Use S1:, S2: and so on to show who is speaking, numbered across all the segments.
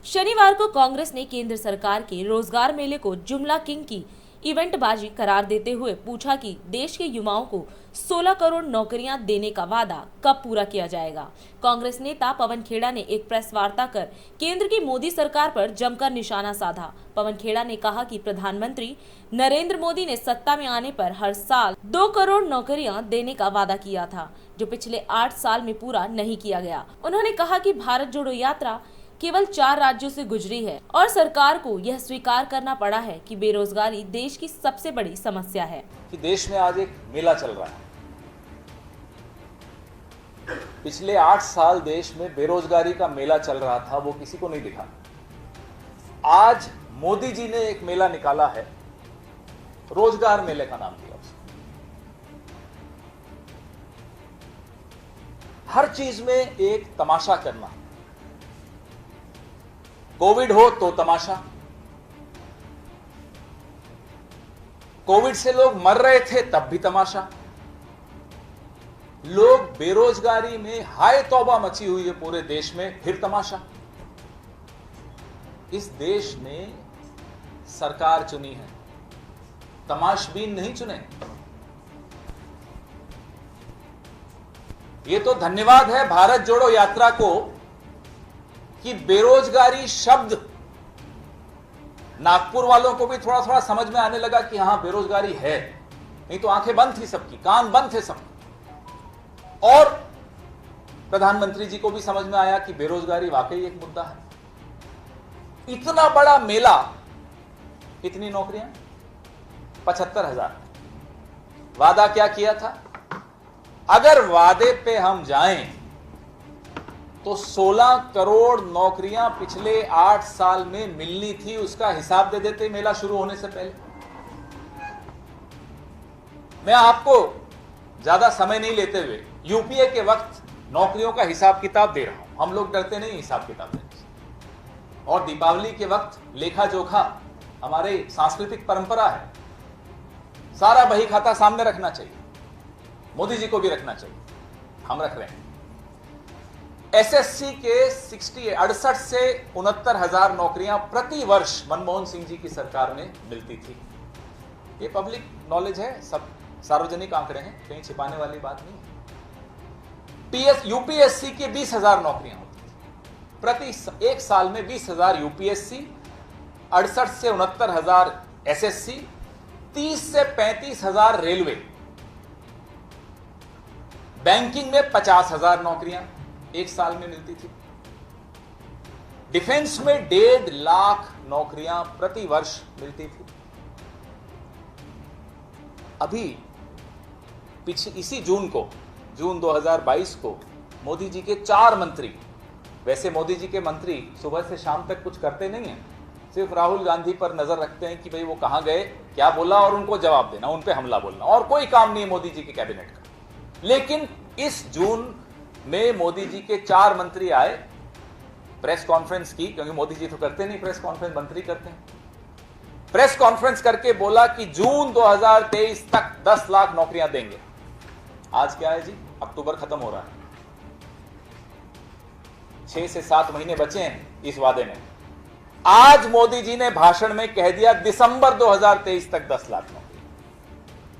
S1: शनिवार को कांग्रेस ने केंद्र सरकार के रोजगार मेले को जुमला किंग की इवेंटबाजी करार देते हुए पूछा कि देश के युवाओं को 16 करोड़ नौकरियां देने का वादा कब पूरा किया जाएगा। कांग्रेस नेता पवन खेड़ा ने एक प्रेस वार्ता कर केंद्र की मोदी सरकार पर जमकर निशाना साधा। पवन खेड़ा ने कहा कि प्रधानमंत्री नरेंद्र मोदी ने सत्ता में आने पर हर साल 2 करोड़ नौकरियां देने का वादा किया था, जो पिछले 8 साल में पूरा नहीं किया गया। उन्होंने कहा कि भारत जोड़ो यात्रा केवल 4 राज्यों से गुजरी है और सरकार को यह स्वीकार करना पड़ा है कि बेरोजगारी देश की सबसे बड़ी समस्या है।
S2: कि देश में आज एक मेला चल रहा है। पिछले 8 साल देश में बेरोजगारी का मेला चल रहा था, वो किसी को नहीं दिखा। आज मोदी जी ने एक मेला निकाला है, रोजगार मेले का नाम दिया उसने। हर चीज में एक तमाशा करना, कोविड हो तो तमाशा, कोविड से लोग मर रहे थे तब भी तमाशा, लोग बेरोजगारी में हाय तौबा मची हुई है पूरे देश में, फिर तमाशा। इस देश ने सरकार चुनी है, तमाशबीन नहीं चुने। ये तो धन्यवाद है भारत जोड़ो यात्रा को कि बेरोजगारी शब्द नागपुर वालों को भी थोड़ा थोड़ा समझ में आने लगा कि हां बेरोजगारी है, नहीं तो आंखें बंद थी सबकी, कान बंद थे सबके। और प्रधानमंत्री जी को भी समझ में आया कि बेरोजगारी वाकई एक मुद्दा है। इतना बड़ा मेला, कितनी नौकरियां? 75,000। वादा क्या किया था? अगर वादे पे हम जाएं तो 16 करोड़ नौकरियां पिछले 8 साल में मिलनी थी, उसका हिसाब दे देते मेला शुरू होने से पहले। मैं आपको ज्यादा समय नहीं लेते हुए यूपीए के वक्त नौकरियों का हिसाब किताब दे रहा हूं। हम लोग डरते नहीं हिसाब किताब देने से, और दीपावली के वक्त लेखा जोखा हमारे सांस्कृतिक परंपरा है। सारा बही खाता सामने रखना चाहिए, मोदी जी को भी रखना चाहिए, हम रख रहे हैं। एसएससी के 68 से 69,000 नौकरियां प्रति वर्ष मनमोहन सिंह जी की सरकार में मिलती थी। ये पब्लिक नॉलेज है, सब सार्वजनिक आंकड़े हैं, कहीं छिपाने वाली बात नहीं है। यूपीएससी की 20,000 नौकरियां होती थी प्रति एक साल में। 20,000 यूपीएससी, 68 से 69,000 एसएससी, 30 से 35,000 रेलवे। बैंकिंग में 50,000 नौकरियां एक साल में मिलती थी। डिफेंस में 1.5 लाख नौकरियां प्रति वर्ष मिलती थी। अभी इसी जून 2022 को मोदी जी के 4 मंत्री, वैसे मोदी जी के मंत्री सुबह से शाम तक कुछ करते नहीं है, सिर्फ राहुल गांधी पर नजर रखते हैं कि भाई वो कहां गए, क्या बोला, और उनको जवाब देना, उन पे हमला बोलना, और कोई काम नहीं मोदी जी के कैबिनेट का। लेकिन इस जून में मोदी जी के 4 मंत्री आए, प्रेस कॉन्फ्रेंस की, क्योंकि मोदी जी तो करते नहीं प्रेस कॉन्फ्रेंस, मंत्री करते हैं। प्रेस कॉन्फ्रेंस करके बोला कि जून 2023 तक 10 लाख नौकरियां देंगे। आज क्या है जी? अक्टूबर खत्म हो रहा है, 6 से 7 महीने बचे हैं इस वादे में। आज मोदी जी ने भाषण में कह दिया दिसंबर 2023 तक 10 लाख नौकरी,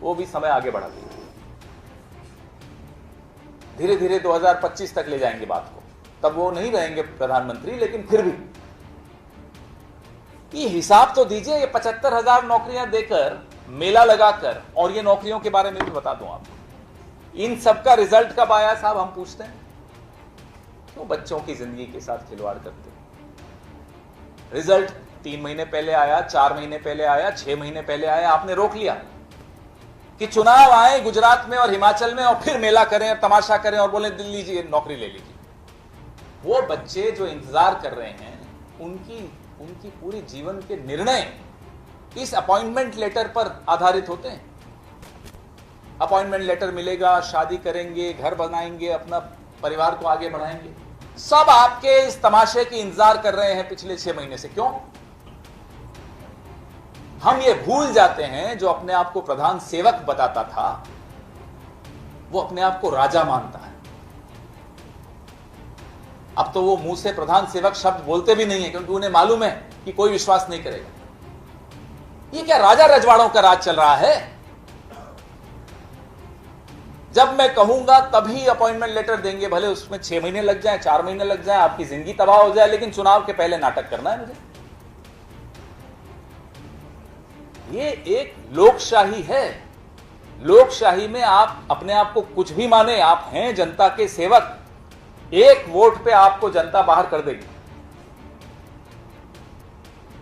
S2: वो भी समय आगे बढ़ा दिया। धीरे धीरे 2025 तक ले जाएंगे बात को, तब वो नहीं रहेंगे प्रधानमंत्री, लेकिन फिर भी ये हिसाब तो दीजिए। ये 75,000 नौकरियां देकर, मेला लगाकर, और ये नौकरियों के बारे में भी बता दूं आपको, इन सबका रिजल्ट कब आया साहब? हम पूछते हैं। क्यों बच्चों की जिंदगी के साथ खिलवाड़ करते हैं? रिजल्ट 3 महीने पहले आया, 4 महीने पहले आया, 6 महीने पहले आया, आपने रोक लिया कि चुनाव आए गुजरात में और हिमाचल में और फिर मेला करें और तमाशा करें और बोले दिल्ली जी नौकरी ले लीजिए। वो बच्चे जो इंतजार कर रहे हैं, उनकी पूरी जीवन के निर्णय इस अपॉइंटमेंट लेटर पर आधारित होते हैं। अपॉइंटमेंट लेटर मिलेगा, शादी करेंगे, घर बनाएंगे, अपना परिवार को आगे बढ़ाएंगे, सब आपके इस तमाशे की इंतजार कर रहे हैं पिछले 6 महीने से। क्यों? हम ये भूल जाते हैं, जो अपने आप को प्रधान सेवक बताता था वो अपने आप को राजा मानता है। अब तो वो मुंह से प्रधान सेवक शब्द बोलते भी नहीं है, क्योंकि उन्हें मालूम है कि कोई विश्वास नहीं करेगा। ये क्या राजा रजवाड़ों का राज चल रहा है? जब मैं कहूंगा तभी अपॉइंटमेंट लेटर देंगे, भले उसमें 6 महीने लग जाए, 4 महीने लग जाए, आपकी जिंदगी तबाह हो जाए, लेकिन चुनाव के पहले नाटक करना है मुझे। ये एक लोकशाही है। लोकशाही में आप अपने आप को कुछ भी माने, आप हैं जनता के सेवक। एक वोट पे आपको जनता बाहर कर देगी।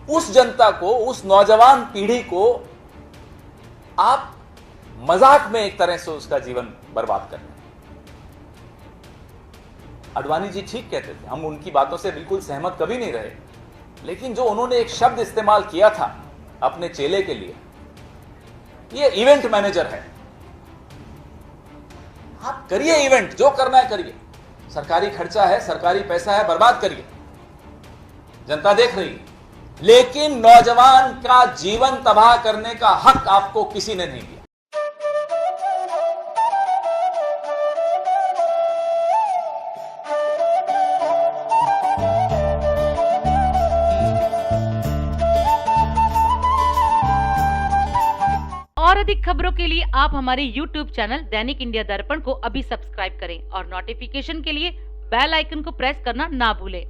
S2: उस जनता को, उस नौजवान पीढ़ी को आप मजाक में एक तरह से उसका जीवन बर्बाद कर रहे हैं। अडवाणी जी ठीक कहते थे, हम उनकी बातों से बिल्कुल सहमत कभी नहीं रहे, लेकिन जो उन्होंने एक शब्द इस्तेमाल किया था अपने चेले के लिए, ये इवेंट मैनेजर है। आप करिए इवेंट, जो करना है करिए, सरकारी खर्चा है, सरकारी पैसा है, बर्बाद करिए, जनता देख रही है, लेकिन नौजवान का जीवन तबाह करने का हक आपको किसी ने नहीं दिया।
S3: और अधिक खबरों के लिए आप हमारे YouTube चैनल दैनिक इंडिया दर्पण को अभी सब्सक्राइब करें और नोटिफिकेशन के लिए बेल आइकन को प्रेस करना ना भूलें।